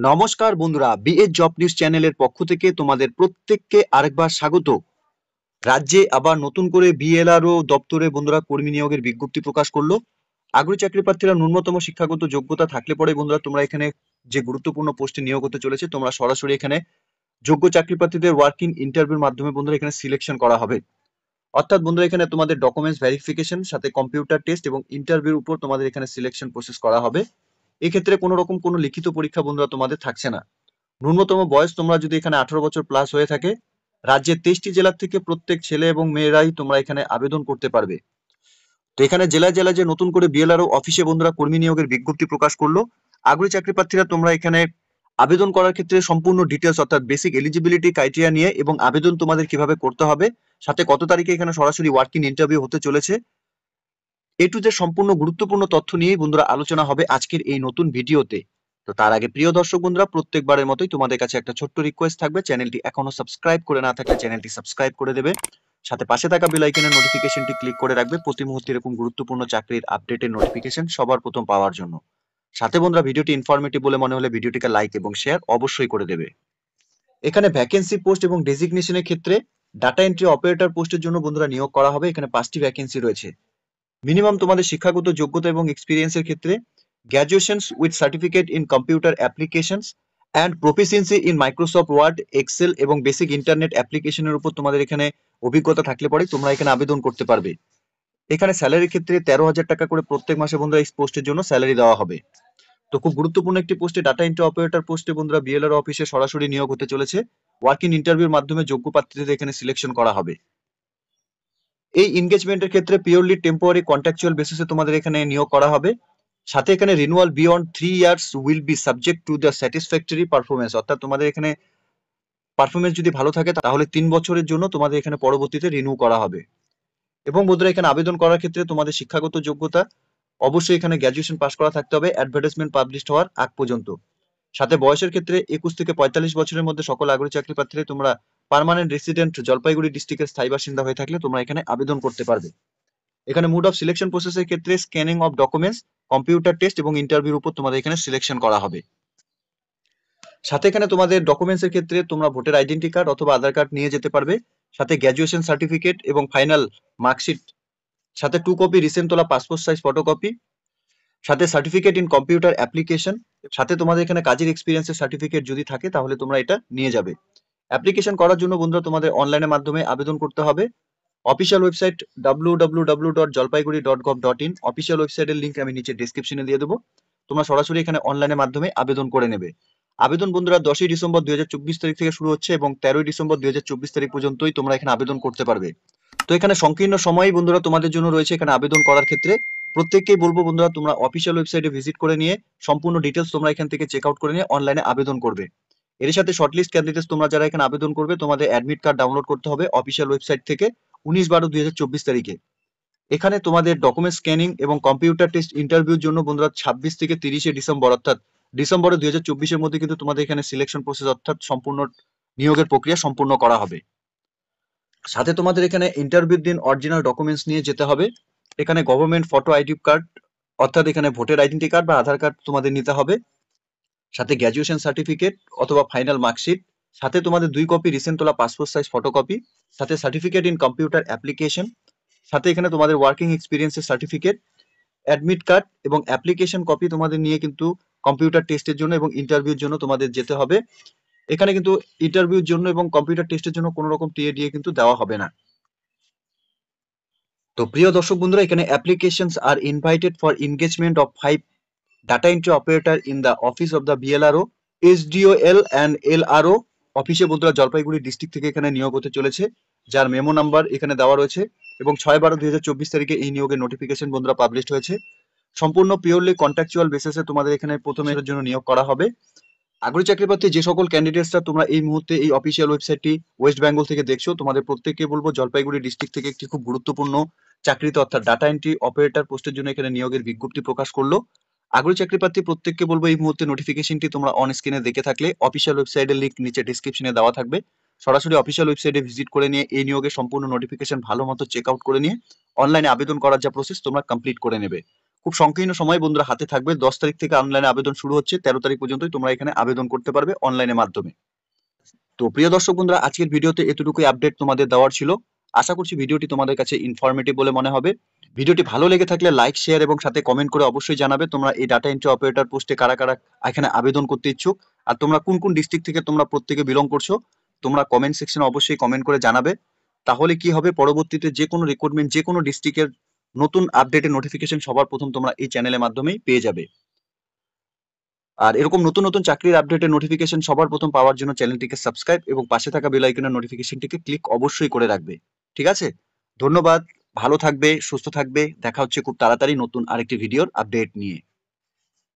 নমস্কার বন্ধুরা, BS job news চ্যানেলের পক্ষ থেকে তোমাদের প্রত্যেককে আরেকবার স্বাগত। রাজ্যে আবার নতুন করে বিএলআরও দপ্তরে বন্ধুরা কর্মী নিয়োগের বিজ্ঞপ্তি প্রকাশ করলো। আগ্রহী চাকরি প্রার্থীরা ন্যূনতম শিক্ষাগত যোগ্যতা থাকলে পরে বন্ধুরা তোমরা এখানে যে গুরুত্বপূর্ণ পোস্টে নিয়োগ হতে চলেছে, তোমরা সরাসরি এখানে যোগ্য চাকরি প্রার্থীদের ওয়ার্কিং ইন্টারভিউর মাধ্যমে বন্ধুরা এখানে সিলেকশন করা হবে। অর্থাৎ বন্ধুরা এখানে তোমাদের ডকুমেন্টস ভেরিফিকেশন সাথে কম্পিউটার টেস্ট এবং ইন্টারভিউর উপর তোমাদের এখানে সিলেকশন প্রসেস করা হবে। এক্ষেত্রে কোনো রকম কোনো লিখিত পরীক্ষা বন্ধুরা তোমাদের থাকছে না। ন্যূনতম বয়স তোমরা যদি এখানে 18 বছর প্লাস হয়ে থাকে, রাজ্যের 23টি জেলা থেকে প্রত্যেক ছেলে এবং মেয়েরাই তোমরা এখানে আবেদন করতে পারবে। তো এখানে জেলায় জেলায় যে নতুন করে বিএলআরও অফিসে বন্ধুরা কর্মী নিয়োগের বিজ্ঞপ্তি প্রকাশ করলো। আগ্রহী চাকরি প্রার্থীরা তোমরা এখানে আবেদন করার ক্ষেত্রে সম্পূর্ণ ডিটেলস অর্থাৎ বেসিক এলিজিবিলিটি ক্রাইটেরিয়া নিয়ে এবং আবেদন তোমাদের কিভাবে করতে হবে, সাথে কত তারিখে এখানে সরাসরি ওয়ার্কিং ইন্টারভিউ হতে চলেছে, এ টু জেড সম্পূর্ণ গুরুত্বপূর্ণ তথ্য নিয়েই বন্ধুরা আলোচনা হবে আজকের এই নতুন ভিডিওতে। তো তার আগে প্রিয় দর্শক বন্ধুরা, প্রত্যেকবারের মতোই তোমাদের কাছে একটা ছোট্ট রিকোয়েস্ট থাকবে, চ্যানেলটি এখনো সাবস্ক্রাইব করে না থাকলে চ্যানেলটি সাবস্ক্রাইব করে দেবে, সাথে পাশে থাকা বেল আইকনের নোটিফিকেশনটি ক্লিক করে রাখবে প্রতি মুহূর্তে এরকম গুরুত্বপূর্ণ চাকরির আপডেটের নোটিফিকেশন সবার প্রথম পাওয়ার জন্য। সাথে বন্ধুরা ভিডিওটি ইনফরমেটিভ বলে মনে হলে ভিডিওটিকে লাইক এবং শেয়ার অবশ্যই করে দেবে। এখানে ভ্যাকেন্সি পোস্ট এবং ডেজিগনেশনের ক্ষেত্রে ডাটা এন্ট্রি অপারেটর পোস্টের জন্য বন্ধুরা নিয়োগ করা হবে। এখানে 5টি ভ্যাকেন্সি রয়েছে। মিনিমাম তোমাদের শিক্ষাগত যোগ্যতা এবং এক্সপিরিয়েন্সের ক্ষেত্রে graduations with certificate in computer applications and proficiency in Microsoft Word, Excel এবং বেসিক ইন্টারনেট অ্যাপ্লিকেশনের উপর তোমাদের এখানে অভিজ্ঞতা থাকলে পরে তোমরা এখানে আবেদন করতে পারবে। এখানে স্যালারির ক্ষেত্রে 13,000 টাকা করে প্রত্যেক মাসে বন্ধুরা এই পোস্টের জন্য স্যালারি দেওয়া হবে। তো খুব গুরুত্বপূর্ণ একটি পোস্টে, ডাটা এন্ট্রি অপারেটর পোস্টে বন্ধুরা বিএলআর অফিসে সরাসরি নিয়োগ হতে চলেছে। ওয়ার্কিং ইন্টারভিউর মাধ্যমে যোগ্য প্রার্থীদের এখানে সিলেকশন করা হবে। এই এনগেজমেন্টের ক্ষেত্রে পিওরলি টেম্পোরারি কন্ট্রাকচুয়াল বেসিসে তোমাদের এখানে নিয়োগ করা হবে। সাথে এখানে renewal beyond 3 years will be subject to the satisfactory performance, অর্থাৎ তোমাদের এখানে পারফরমেন্স যদি ভালো থাকে তাহলে 3 বছরের জন্য তোমাদের এখানে পরবর্তীতে রিনিউ করা হবে। এবং বন্ধুরা এখানে আবেদন করার ক্ষেত্রে তোমাদের শিক্ষাগত যোগ্যতা অবশ্যই এখানে গ্র্যাজুয়েশন পাস করা থাকতে হবে অ্যাডভার্টাইজমেন্ট পাবলিশ হওয়ার আগ পর্যন্ত। সাথে বয়সের ক্ষেত্রে 21 থেকে 45 বছরের মধ্যে সকল আগ্রহী চাকরি প্রার্থীরা তোমরা পার্মানেন্ট রেসিডেন্ট জলপাইগুড়ি ডিস্ট্রিক্টের স্থায়ী বাসিন্দা হয়ে থাকলে তোমরা এখানে আবেদন করতে পারবে। এখানে মুড অফ সিলেকশন প্রসেসের ক্ষেত্রে scanning of documents, computer test এবং ইন্টারভিউর উপর তোমাদের এখানে সিলেকশন করা হবে। সাথে এখানে তোমাদের ডকুমেন্টস এর ক্ষেত্রে তোমরা ভোটার আইডেন্টি কার্ড অথবা আধার কার্ড নিয়ে যেতে পারবে, সাথে গ্র্যাজুয়েশন সার্টিফিকেট এবং ফাইনাল মার্কশিট, সাথে 2 কপি রিসেন্ট তোলা পাসপোর্ট সাইজ ফটোকপি, সাথে সার্টিফিকেট ইন কম্পিউটার অ্যাপ্লিকেশন, সাথে তোমাদের এখানে কাজের এক্সপিরিয়েন্সের সার্টিফিকেট যদি থাকে তাহলে তোমরা এটা নিয়ে যাবে। অ্যাপ্লিকেশন করার জন্য বন্ধুরা তোমাদের অনলাইনের মাধ্যমে আবেদন করতে হবে। অফিসিয়াল ওয়েবসাইট www.jalpaiguri.gov.in, অফিসিয়াল ওয়েবসাইটের লিংক আমি নিচে ডেসক্রিপশনে দিয়ে দেবো। তোমরা সরাসরি এখানে অনলাইনের মাধ্যমে আবেদন করে নেবে। আবেদন বন্ধুরা 10ই ডিসেম্বর 2024 তারিখ থেকে শুরু হচ্ছে এবং 13ই ডিসেম্বর 2024 তারিখ পর্যন্তই তোমরা এখানে আবেদন করতে পারবে। তো এখানে সংকীর্ণ সময়ই বন্ধুরা তোমাদের জন্য রয়েছে এখানে আবেদন করার ক্ষেত্রে। প্রত্যেককেই বলবো বন্ধুরা তোমরা অফিসিয়াল ওয়েবসাইটে ভিজিট করে নিয়ে সম্পূর্ণ ডিটেলস তোমরা এখান থেকে চেক আউট করে নিয়ে অনলাইনে আবেদন করবে। এর সাথে শর্টলিস্ট ক্যান্ডিডেটস তোমরা যারা এখানে আবেদন করবে তোমাদের অ্যাডমিট কার্ড ডাউনলোড করতে হবে অফিসিয়াল ওয়েবসাইট থেকে 19/12/2024 তারিখে। এখানে তোমাদের ডকুমেন্ট স্ক্যানিং এবং কম্পিউটার টেস্ট ইন্টারভিউর জন্য বন্ধুরা 26 থেকে 30শে ডিসেম্বর অর্থাৎ ডিসেম্বরে 2024 মধ্যে কিন্তু তোমাদের এখানে সিলেকশন প্রসেস অর্থাৎ সম্পূর্ণ নিয়োগের প্রক্রিয়া সম্পূর্ণ করা হবে। সাথে তোমাদের এখানে ইন্টারভিউর দিন অরিজিনাল ডকুমেন্টস নিয়ে যেতে হবে। এখানে গভর্নমেন্ট ফটো আইডি কার্ড অর্থাৎ এখানে ভোটার আইডেন্টি কার্ড বা আধার কার্ড তোমাদের নিতে হবে, সাথে গ্র্যাজুয়েশন সার্টিফিকেট অথবা ফাইনাল মার্কশিট, সাথে তোমাদের 2 কপি রিসেন্ট তোলা পাসপোর্ট সাইজ ফটোকপি, সাথে সার্টিফিকেট ইন কম্পিউটার অ্যাপ্লিকেশন, সাথে এখানে তোমাদের ওয়ার্কিং এক্সপিরিয়েন্সের সার্টিফিকেট, অ্যাডমিট কার্ড এবং অ্যাপ্লিকেশন কপি তোমাদের নিয়ে কিন্তু কম্পিউটার টেস্টের জন্য এবং ইন্টারভিউর জন্য তোমাদের যেতে হবে। এখানে কিন্তু ইন্টারভিউর জন্য এবং কম্পিউটার টেস্টের জন্য কোনো রকম টিএডিএ কিন্তু দেওয়া হবে না। তো প্রিয় দর্শক বন্ধুরা, এখানে applications are invited for engagement of 5 data entry operator in the office of the BLRO SDOL and LRO অফিসে বন্ধুরা জলপাইগুড়ি ডিস্ট্রিক্ট থেকে এখানে নিয়োগ হতে চলেছে, যার মেমো নাম্বার এখানে দেওয়া রয়েছে এবং 6/12/2024 তারিখে এই নিয়োগের নোটিফিকেশন বন্ধুরা পাবলিশ হয়েছে। সম্পূর্ণ পিওরলি কন্ট্রাকচুয়াল বেসিসে তোমাদের এখানে প্রথমের জন্য নিয়োগ করা হবে। আগ্রহী চাকরি প্রার্থী যে সকল ক্যান্ডিডেটসরা তোমরা এই মুহূর্তে এই অফিসিয়াল ওয়েবসাইটটি ওয়েস্ট বেঙ্গল থেকে দেখছো, তোমাদের প্রত্যেককে বলবো জলপাইগুড়ি ডিস্ট্রিক্ট থেকে একটি খুব গুরুত্বপূর্ণ চাকরিতে অর্থাৎ ডাটা এন্ট্রি অপারেটর পোস্টের জন্য এখানে নিয়োগের বিজ্ঞপ্তি প্রকাশ করলো। আগ্রহী চাকরি প্রার্থী প্রত্যেককে বলবো এই মুহূর্তে নোটিফিকেশনটি তোমরা অন স্ক্রিনে দেখে থাকলে অফিসিয়াল ওয়েবসাইটের লিংক নিচে ডেসক্রিপশনে দেওয়া থাকবে, সরাসরি অফিসিয়াল ওয়েবসাইটে ভিজিট করে নিয়ে এই নিয়োগের সম্পূর্ণ নোটিফিকেশন ভালো মতো চেক আউট করে নিয়ে অনলাইনে আবেদন করার যা প্রসেস তোমরা কমপ্লিট করে নেবে। খুব সংকীর্ণ সময় বন্ধুরা হাতে থাকবে। 10 তারিখ থেকে অনলাইনে আবেদন শুরু হচ্ছে, 13 তারিখ পর্যন্তই তোমরা এখানে আবেদন করতে পারবে অনলাইনের মাধ্যমে। তো প্রিয় দর্শক বন্ধুরা, আজকের ভিডিওতে এতটুকুই আপডেট তোমাদের দেওয়ার ছিল। আশা করছি ভিডিওটি তোমাদের কাছে ইনফরমেটিভ বলে মনে হবে। ভিডিওটি ভালো লেগে থাকলে লাইক, শেয়ার এবং সাথে কমেন্ট করে অবশ্যই জানাবে তোমরা এই ডাটা এন্ট্রি অপারেটর পোস্টে কারা কারা এখানে আবেদন করতে ইচ্ছুক, আর তোমরা কোন কোন ডিস্ট্রিক্ট থেকে তোমরা প্রত্যেকে বিলং করছো। তোমরা কমেন্ট সেকশনে অবশ্যই কমেন্ট করে জানাবে। তাহলে কি হবে, পরবর্তীতে যে কোনো রিক্রুটমেন্ট যে কোনো ডিস্ট্রিক্টের নতুন আপডেটের নোটিফিকেশন সবার প্রথম তোমরা এই চ্যানেলের মাধ্যমেই পেয়ে যাবে। আর এরকম নতুন নতুন চাকরির আপডেটের নোটিফিকেশন সবার প্রথম পাওয়ার জন্য চ্যানেলটিকে সাবস্ক্রাইব এবং পাশে থাকা বেল আইকনের নোটিফিকেশনটিকে ক্লিক অবশ্যই করে রাখবে। ঠিক আছে, ধন্যবাদ। ভালো থাকবে, সুস্থ থাকবে। দেখা হচ্ছে খুব তাড়াতাড়ি নতুন আরেকটি ভিডিওর আপডেট নিয়ে।